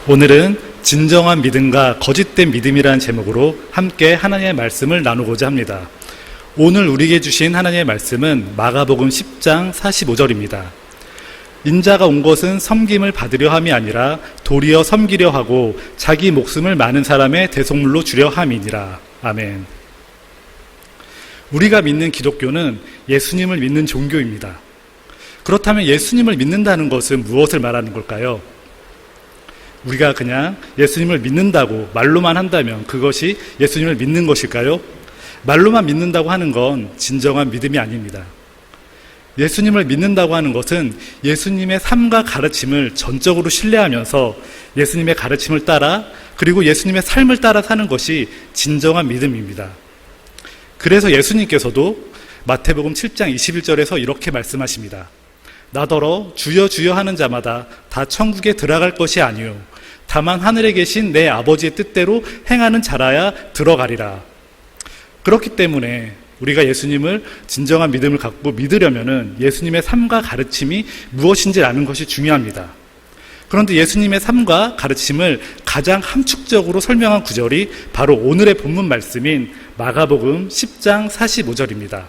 오늘은 진정한 믿음과 거짓된 믿음이라는 제목으로 함께 하나님의 말씀을 나누고자 합니다. 오늘 우리에게 주신 하나님의 말씀은 마가복음 10장 45절입니다. 인자가 온 것은 섬김을 받으려 함이 아니라 도리어 섬기려 하고 자기 목숨을 많은 사람의 대속물로 주려 함이니라. 아멘. 우리가 믿는 기독교는 예수님을 믿는 종교입니다. 그렇다면 예수님을 믿는다는 것은 무엇을 말하는 걸까요? 우리가 그냥 예수님을 믿는다고 말로만 한다면 그것이 예수님을 믿는 것일까요? 말로만 믿는다고 하는 건 진정한 믿음이 아닙니다. 예수님을 믿는다고 하는 것은 예수님의 삶과 가르침을 전적으로 신뢰하면서 예수님의 가르침을 따라 그리고 예수님의 삶을 따라 사는 것이 진정한 믿음입니다. 그래서 예수님께서도 마태복음 7장 21절에서 이렇게 말씀하십니다. 나더러 주여 주여 하는 자마다 다 천국에 들어갈 것이 아니요 다만 하늘에 계신 내 아버지의 뜻대로 행하는 자라야 들어가리라. 그렇기 때문에 우리가 예수님을 진정한 믿음을 갖고 믿으려면은 예수님의 삶과 가르침이 무엇인지 아는 것이 중요합니다. 그런데 예수님의 삶과 가르침을 가장 함축적으로 설명한 구절이 바로 오늘의 본문 말씀인 마가복음 10장 45절입니다.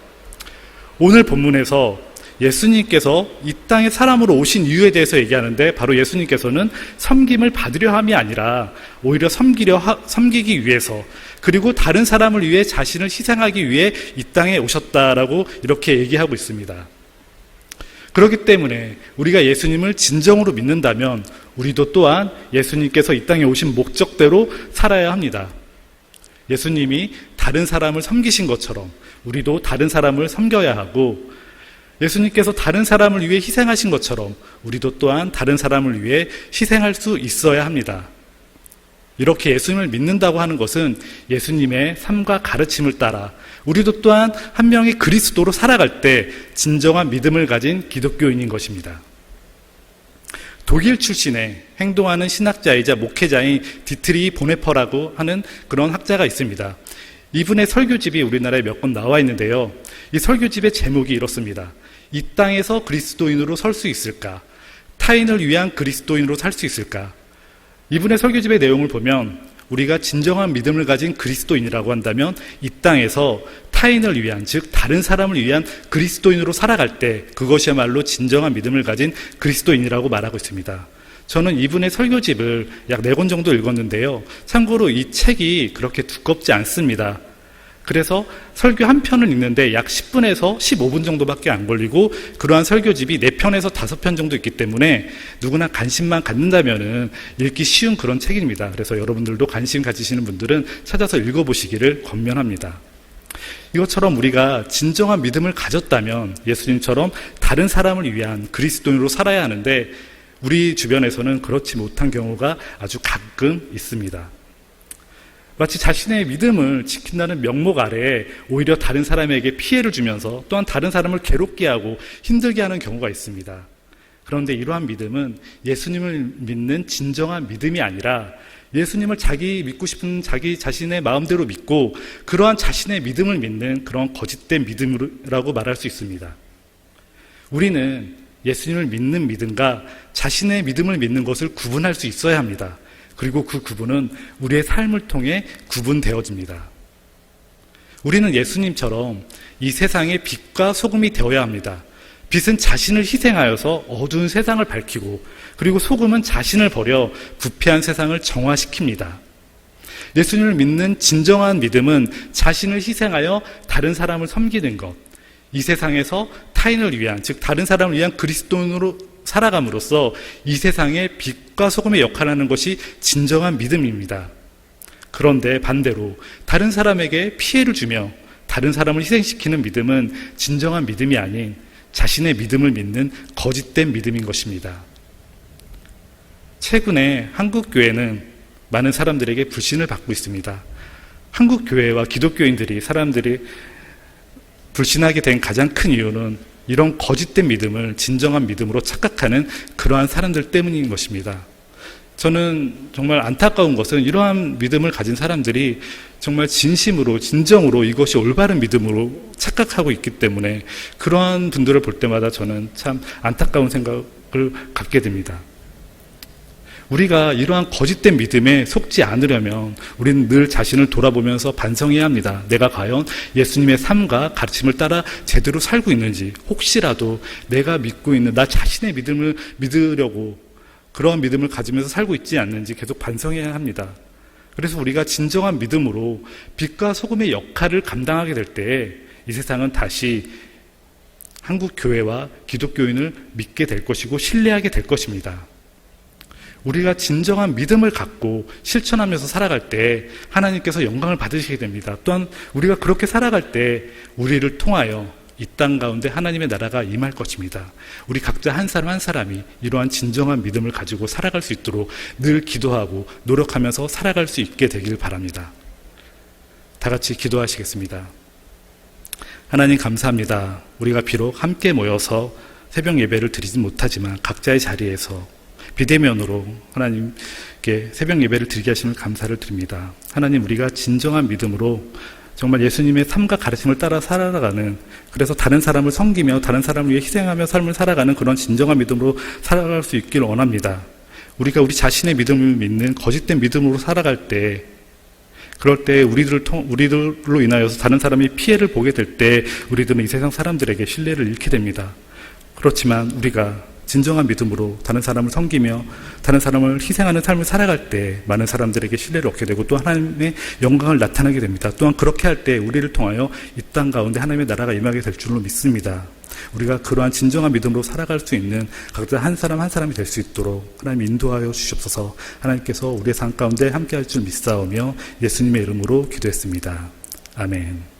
오늘 본문에서 예수님께서 이 땅에 사람으로 오신 이유에 대해서 얘기하는데 바로 예수님께서는 섬김을 받으려 함이 아니라 오히려 섬기기 위해서 그리고 다른 사람을 위해 자신을 희생하기 위해 이 땅에 오셨다라고 이렇게 얘기하고 있습니다. 그렇기 때문에 우리가 예수님을 진정으로 믿는다면 우리도 또한 예수님께서 이 땅에 오신 목적대로 살아야 합니다. 예수님이 다른 사람을 섬기신 것처럼 우리도 다른 사람을 섬겨야 하고 예수님께서 다른 사람을 위해 희생하신 것처럼 우리도 또한 다른 사람을 위해 희생할 수 있어야 합니다. 이렇게 예수님을 믿는다고 하는 것은 예수님의 삶과 가르침을 따라 우리도 또한 한 명의 그리스도로 살아갈 때 진정한 믿음을 가진 기독교인인 것입니다. 독일 출신의 행동하는 신학자이자 목회자인 디트리 보네퍼라고 하는 그런 학자가 있습니다. 이분의 설교집이 우리나라에 몇 권 나와 있는데요. 이 설교집의 제목이 이렇습니다. 이 땅에서 그리스도인으로 설 수 있을까? 타인을 위한 그리스도인으로 살 수 있을까? 이분의 설교집의 내용을 보면 우리가 진정한 믿음을 가진 그리스도인이라고 한다면 이 땅에서 타인을 위한, 즉 다른 사람을 위한 그리스도인으로 살아갈 때 그것이야말로 진정한 믿음을 가진 그리스도인이라고 말하고 있습니다. 저는 이분의 설교집을 약 4권 정도 읽었는데요. 참고로 이 책이 그렇게 두껍지 않습니다. 그래서 설교 한 편을 읽는데 약 10분에서 15분 정도밖에 안 걸리고 그러한 설교집이 4편에서 5편 정도 있기 때문에 누구나 관심만 갖는다면 읽기 쉬운 그런 책입니다. 그래서 여러분들도 관심 가지시는 분들은 찾아서 읽어보시기를 권면합니다. 이것처럼 우리가 진정한 믿음을 가졌다면 예수님처럼 다른 사람을 위한 그리스도인으로 살아야 하는데 우리 주변에서는 그렇지 못한 경우가 아주 가끔 있습니다. 마치 자신의 믿음을 지킨다는 명목 아래에 오히려 다른 사람에게 피해를 주면서 또한 다른 사람을 괴롭게 하고 힘들게 하는 경우가 있습니다. 그런데 이러한 믿음은 예수님을 믿는 진정한 믿음이 아니라 예수님을 자기 믿고 싶은 자기 자신의 마음대로 믿고 그러한 자신의 믿음을 믿는 그런 거짓된 믿음이라고 말할 수 있습니다. 우리는 예수님을 믿는 믿음과 자신의 믿음을 믿는 것을 구분할 수 있어야 합니다. 그리고 그 구분은 우리의 삶을 통해 구분되어집니다. 우리는 예수님처럼 이 세상의 빛과 소금이 되어야 합니다. 빛은 자신을 희생하여서 어두운 세상을 밝히고 그리고 소금은 자신을 버려 부패한 세상을 정화시킵니다. 예수님을 믿는 진정한 믿음은 자신을 희생하여 다른 사람을 섬기는 것, 이 세상에서 타인을 위한, 즉 다른 사람을 위한 그리스도인으로 살아감으로써 이 세상의 빛과 소금의 역할을 하는 것이 진정한 믿음입니다. 그런데 반대로 다른 사람에게 피해를 주며 다른 사람을 희생시키는 믿음은 진정한 믿음이 아닌 자신의 믿음을 믿는 거짓된 믿음인 것입니다. 최근에 한국 교회는 많은 사람들에게 불신을 받고 있습니다. 한국 교회와 기독교인들이 사람들이 불신하게 된 가장 큰 이유는 이런 거짓된 믿음을 진정한 믿음으로 착각하는 그러한 사람들 때문인 것입니다. 저는 정말 안타까운 것은 이러한 믿음을 가진 사람들이 정말 진심으로 진정으로 이것이 올바른 믿음으로 착각하고 있기 때문에 그러한 분들을 볼 때마다 저는 참 안타까운 생각을 갖게 됩니다. 우리가 이러한 거짓된 믿음에 속지 않으려면 우리는 늘 자신을 돌아보면서 반성해야 합니다. 내가 과연 예수님의 삶과 가르침을 따라 제대로 살고 있는지, 혹시라도 내가 믿고 있는 나 자신의 믿음을 믿으려고 그러한 믿음을 가지면서 살고 있지 않는지 계속 반성해야 합니다. 그래서 우리가 진정한 믿음으로 빛과 소금의 역할을 감당하게 될 때 이 세상은 다시 한국 교회와 기독교인을 믿게 될 것이고 신뢰하게 될 것입니다. 우리가 진정한 믿음을 갖고 실천하면서 살아갈 때 하나님께서 영광을 받으시게 됩니다. 또한 우리가 그렇게 살아갈 때 우리를 통하여 이 땅 가운데 하나님의 나라가 임할 것입니다. 우리 각자 한 사람 한 사람이 이러한 진정한 믿음을 가지고 살아갈 수 있도록 늘 기도하고 노력하면서 살아갈 수 있게 되길 바랍니다. 다 같이 기도하시겠습니다. 하나님 감사합니다. 우리가 비록 함께 모여서 새벽 예배를 드리진 못하지만 각자의 자리에서 비대면으로 하나님께 새벽 예배를 드리게 하심을 감사를 드립니다. 하나님, 우리가 진정한 믿음으로 정말 예수님의 삶과 가르침을 따라 살아가는, 그래서 다른 사람을 섬기며 다른 사람을 위해 희생하며 삶을 살아가는 그런 진정한 믿음으로 살아갈 수 있기를 원합니다. 우리가 우리 자신의 믿음을 믿는 거짓된 믿음으로 살아갈 때, 그럴 때 우리들로 인하여서 다른 사람이 피해를 보게 될 때 우리들은 이 세상 사람들에게 신뢰를 잃게 됩니다. 그렇지만 우리가 진정한 믿음으로 다른 사람을 섬기며 다른 사람을 희생하는 삶을 살아갈 때 많은 사람들에게 신뢰를 얻게 되고 또 하나님의 영광을 나타나게 됩니다. 또한 그렇게 할 때 우리를 통하여 이 땅 가운데 하나님의 나라가 임하게 될 줄로 믿습니다. 우리가 그러한 진정한 믿음으로 살아갈 수 있는 각자 한 사람 한 사람이 될 수 있도록 하나님 인도하여 주시옵소서. 하나님께서 우리의 삶 가운데 함께할 줄 믿사오며 예수님의 이름으로 기도했습니다. 아멘.